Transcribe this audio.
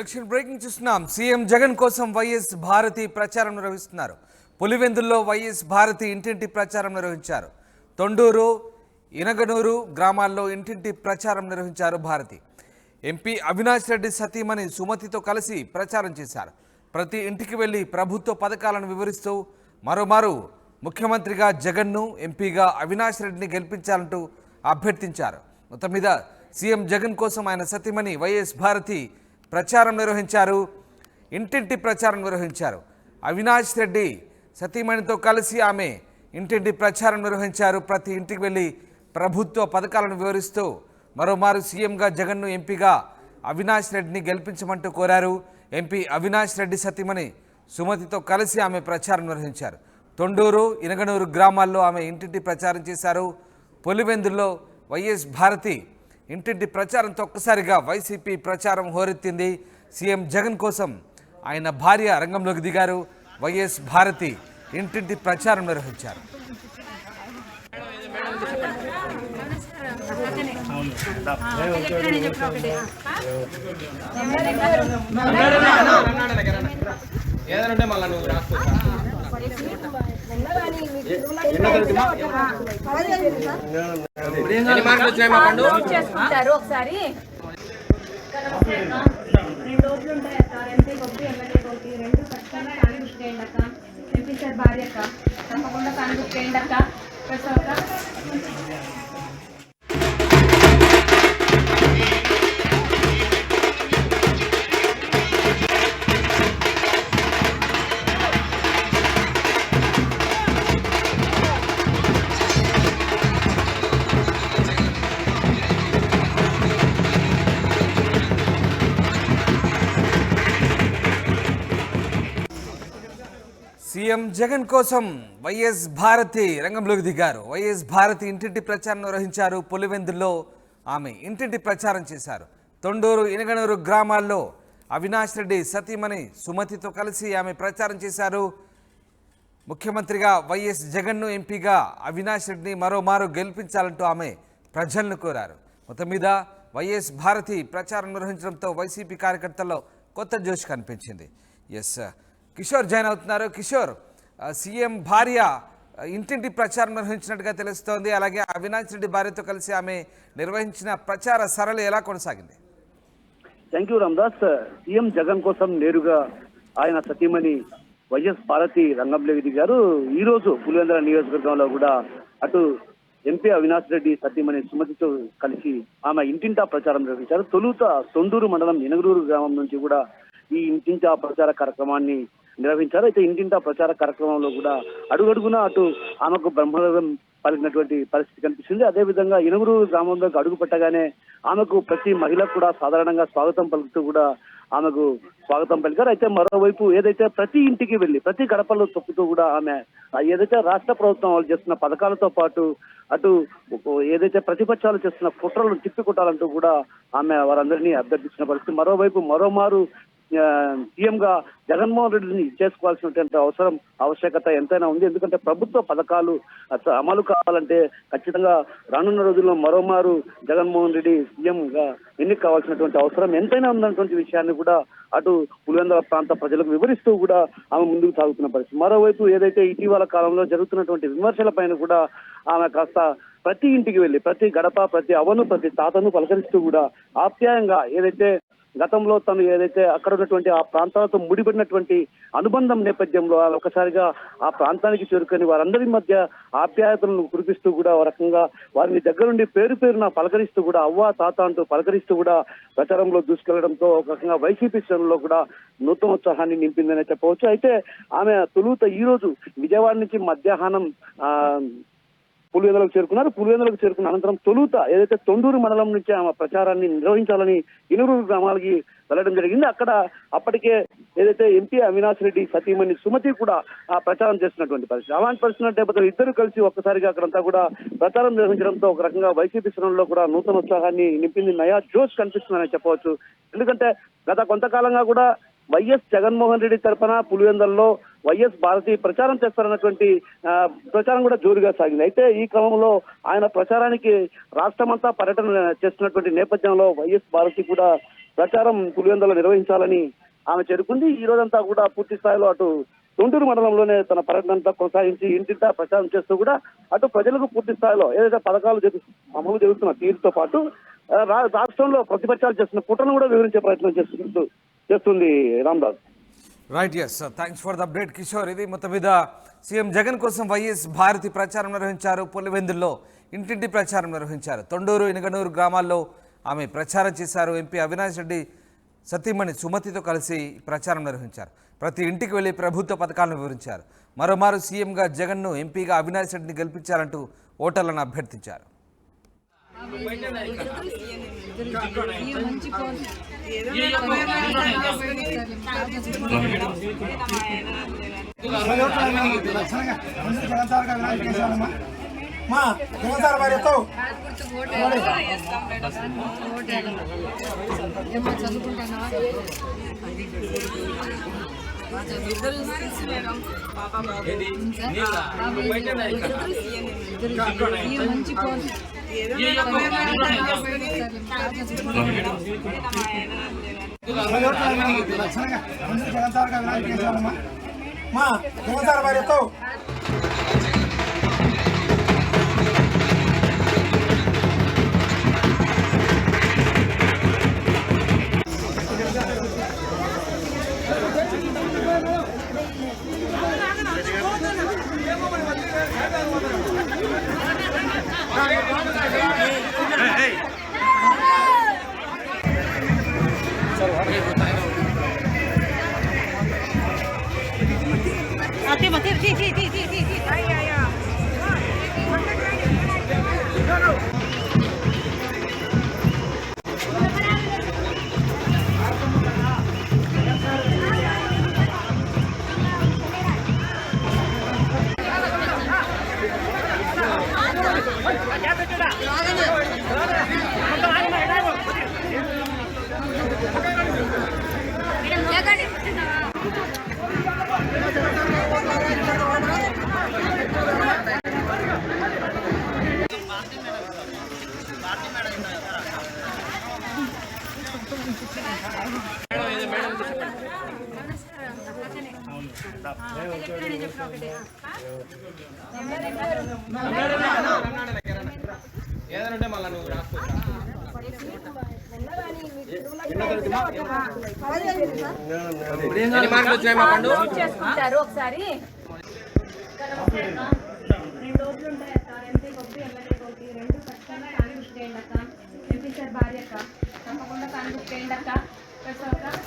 Election breaking చూస్తున్నాం. CM Jagan కోసం YS Bharati ప్రచారం నిర్వహిస్తున్నారు. పులివెందుల్లో వైఎస్ భారతి ఇంటింటి ప్రచారం నిర్వహించారు. తొండూరు, ఇనగనూరు గ్రామాల్లో ఇంటింటి ప్రచారం నిర్వహించారు భారతి. ఎంపీ అవినాష్ రెడ్డి సతీమణి సుమతితో కలిసి ప్రచారం చేశారు. ప్రతి ఇంటికి వెళ్లి ప్రభుత్వ పథకాలను వివరిస్తూ మరోమారు ముఖ్యమంత్రిగా జగన్ను, ఎంపీగా అవినాష్ రెడ్డిని గెలిపించాలంటూ అభ్యర్థించారు. మొత్తం మీద సీఎం జగన్ కోసం ఆయన సతీమణి వైఎస్ భారతి ప్రచారం నిర్వహించారు. ఇంటింటి ప్రచారం నిర్వహించారు. అవినాష్ రెడ్డి సతీమణితో కలిసి ఆమె ఇంటింటి ప్రచారం నిర్వహించారు. ప్రతి ఇంటికి వెళ్ళి ప్రభుత్వ పథకాలను వివరిస్తూ మరోమారు సీఎంగా జగన్ను, ఎంపీగా అవినాష్ రెడ్డిని గెలిపించమంటూ కోరారు. ఎంపీ అవినాష్ రెడ్డి సతీమణి సుమతితో కలిసి ఆమె ప్రచారం నిర్వహించారు. తొండూరు, ఇనగనూరు గ్రామాల్లో ఆమె ఇంటింటి ప్రచారం చేశారు. పులివెందుల్లో వైఎస్ భారతి ఇంటింటి ప్రచారంతో ఒక్కసారిగా వైసీపీ ప్రచారం హోరెత్తింది. సీఎం జగన్ కోసం ఆయన భార్య రంగంలోకి దిగారు. వైఎస్ భారతి ఇంటింటి ప్రచారం నిర్వహించారు. ఒకసారి 2 ఓట్లు ఉంటాయి అక్క. ఎంపీ కొట్టి ఎమ్మెల్యే కొట్టి 2 ఖచ్చితంగా కాంగ్రెస్ చేయండి అక్క. ఎంపీ సార్ భార్య అక్క, తప్పకుండా కాంగ్రెస్ చేయండి అక్క. సీఎం జగన్ కోసం వైఎస్ భారతి రంగంలోకి దిగారు. వైఎస్ భారతి ఇంటింటి ప్రచారం నిర్వహించారు. పులివెందుల్లో ఆమె ఇంటింటి ప్రచారం చేశారు. తొండూరు, ఇనగనూరు గ్రామాల్లో అవినాష్ రెడ్డి సతీమణి సుమతితో కలిసి ఆమె ప్రచారం చేశారు. ముఖ్యమంత్రిగా వైఎస్ జగన్ను, ఎంపీగా అవినాష్ రెడ్డిని మరోమారు గెలిపించాలంటూ ఆమె ప్రజలను కోరారు. మొత్తం మీద వైఎస్ భారతి ప్రచారం నిర్వహించడంతో వైసీపీ కార్యకర్తల్లో కొత్త జోష్ కనిపించింది. ఎస్, కిషోర్ జాయిన్ అవుతున్నారు. కిషోర్, సీఎం భార్య ఇంటింటి ప్రచారం నిర్వహించినట్టుగా తెలుస్తోంది. అలాగే అవినాష్ రెడ్డి భార్యతో కలిసి ఆమె నిర్వహించిన ప్రచార సరళి ఎలా కొనసాగింది? Thank you Ramdas. CM Jagan కోసం నేరుగా ఆయన సతీమణి వైఎస్ భారతి రంగంలోకి దిగారు. ఈ రోజు పులివెందుల నియోజకవర్గంలో కూడా అటు ఎంపీ అవినాష్ రెడ్డి సతీమణి సుమతితో కలిసి ఆమె ఇంటింటా ప్రచారం నిర్వహించారు. తొలుత తొండూరు మండలం ఇనగనూరు గ్రామం నుంచి కూడా ఈ ఇంటింటా ప్రచార కార్యక్రమాన్ని నిర్వహించారు. అయితే ఇంటింటా ప్రచార కార్యక్రమంలో కూడా అడుగడుగునా అటు ఆమెకు బ్రహ్మరథం పలికినటువంటి పరిస్థితి కనిపిస్తుంది. అదేవిధంగా ఇనగనూరు గ్రామంలోకి అడుగు పెట్టగానే ఆమెకు ప్రతి మహిళకు కూడా సాధారణంగా స్వాగతం పలుకుతూ కూడా ఆమెకు స్వాగతం పలికారు. అయితే మరోవైపు ఏదైతే ప్రతి ఇంటికి వెళ్లి ప్రతి గడపలో తొక్కుతూ కూడా ఆమె ఏదైతే రాష్ట్ర ప్రభుత్వం వాళ్ళు చేస్తున్న పథకాలతో పాటు అటు ఏదైతే ప్రతిపక్షాలు చేస్తున్న కుట్రలను తిప్పికొట్టాలంటూ కూడా ఆమె వారందరినీ అభ్యర్థించిన పరిస్థితి. మరోవైపు మరోమారు సీఎంగా జగన్మోహన్ రెడ్డిని చేసుకోవాల్సినటువంటి ఆవశ్యకత ఎంతైనా ఉంది. ఎందుకంటే ప్రభుత్వ పథకాలు అమలు కావాలంటే ఖచ్చితంగా రానున్న రోజుల్లో మరోమారు జగన్మోహన్ రెడ్డి సీఎంగా ఎన్నిక కావాల్సినటువంటి అవసరం ఎంతైనా ఉందన్నటువంటి విషయాన్ని కూడా అటు పులివెందుల ప్రాంత ప్రజలకు వివరిస్తూ కూడా ఆమె ముందుకు సాగుతున్న పరిస్థితి. మరోవైపు ఏదైతే ఇటీవల కాలంలో జరుగుతున్నటువంటి విమర్శల పైన కూడా ఆమె కాస్త ప్రతి ఇంటికి వెళ్లి ప్రతి గడప, ప్రతి అవను, ప్రతి తాతను పలకరిస్తూ కూడా ఆప్యాయంగా ఏదైతే గతంలో తను ఏదైతే అక్కడ ఉన్నటువంటి ఆ ప్రాంతాలతో ముడిపడినటువంటి అనుబంధం నేపథ్యంలో ఒకసారిగా ఆ ప్రాంతానికి చేరుకొని వారందరి మధ్య ఆప్యాయతలను కురిపిస్తూ కూడా ఒక రకంగా వారిని దగ్గరుండి పేరు పేరున పలకరిస్తూ కూడా అవ్వ, తాత అంటూ పలకరిస్తూ కూడా ప్రచారంలో దూసుకెళ్లడంతో ఒక రకంగా వైసీపీ శ్రేణుల్లో కూడా నూతనోత్సాహాన్ని నింపిందనే చెప్పవచ్చు. అయితే ఆమె తొలుత ఈ రోజు విజయవాడ నుంచి మధ్యాహ్నం పులివెందులకు చేరుకున్నారు. పులివెందులకు చేరుకున్న అనంతరం తొలుత ఏదైతే తొండూరు మండలం నుంచి ఆమె ప్రచారాన్ని నిర్వహించాలని ఇనగనూరు గ్రామాలకి వెళ్ళడం జరిగింది. అక్కడ అప్పటికే ఏదైతే ఎంపీ అవినాష్ రెడ్డి సతీమణి సుమతి కూడా ఆ ప్రచారం చేస్తున్నటువంటి పరిస్థితి. అలాంటి పరిస్థితి ఇద్దరు కలిసి ఒక్కసారిగా అక్కడంతా కూడా ప్రచారం నిర్వహించడంతో ఒక రకంగా వైసీపీ శ్రేణుల్లో కూడా నూతన ఉత్సాహాన్ని నింపింది. నయా జోష్ కనిపిస్తుందని చెప్పవచ్చు. ఎందుకంటే గత కొంతకాలంగా కూడా వైఎస్ జగన్మోహన్ రెడ్డి తరఫున పులివెందుల్లో వైఎస్ భారతి ప్రచారం చేస్తారన్నటువంటి ప్రచారం కూడా జోరుగా సాగింది. అయితే ఈ క్రమంలో ఆయన ప్రచారానికి రాష్ట్రమంతా పర్యటన చేస్తున్నటువంటి నేపథ్యంలో వైఎస్ భారతి కూడా ప్రచారం పులివెందులో నిర్వహించాలని ఆమె చేరుకుంది. ఈ రోజంతా కూడా పూర్తి స్థాయిలో అటు తొండూరు మండలంలోనే తన పర్యటన అంతా కొనసాగించి ఇంటింటా ప్రచారం చేస్తూ కూడా అటు ప్రజలకు పూర్తి స్థాయిలో ఏదైతే పథకాలు అమలు జరుగుతున్న తీరుతో పాటు రాష్ట్రంలో ప్రతిపక్షాలు చేస్తున్న కుట్రను కూడా వివరించే ప్రయత్నం చేస్తుంది Ramdas. Right, yes, thanks for the update Kishore. ఇది మొత్తం మీద సీఎం జగన్ కోసం వైఎస్ భారతి ప్రచారం నిర్వహించారు. పులివెందుల్లో ఇంటింటి ప్రచారం నిర్వహించారు. తొండూరు, ఇనగనూరు గ్రామాల్లో ఆమె ప్రచారం చేశారు. ఎంపీ అవినాష్ రెడ్డి సతీమణి సుమతితో కలిసి ప్రచారం నిర్వహించారు. ప్రతి ఇంటికి వెళ్లి ప్రభుత్వ పథకాలను వివరించారు. మరోమారు సీఎంగా జగన్ను, ఎంపీగా అవినాష్ రెడ్డిని గెలిపించాలంటూ ఓటర్లను అభ్యర్థించారు. ఏదంటే మళ్ళీ నువ్వు చేసుకుంటారు ఒకసారి 2 రోజులు ఉంటాయి అక్క. ఎంపీ కొద్ది ఎమ్మెల్యే కొద్ది 2 ఖచ్చితంగా కాన్ఫిస్ట్ చేయండి అక్క. ఎంపీ సార్ భార్య అక్క, తప్పకుండా కాన్ఫిస్ట్ చేయండి అక్క.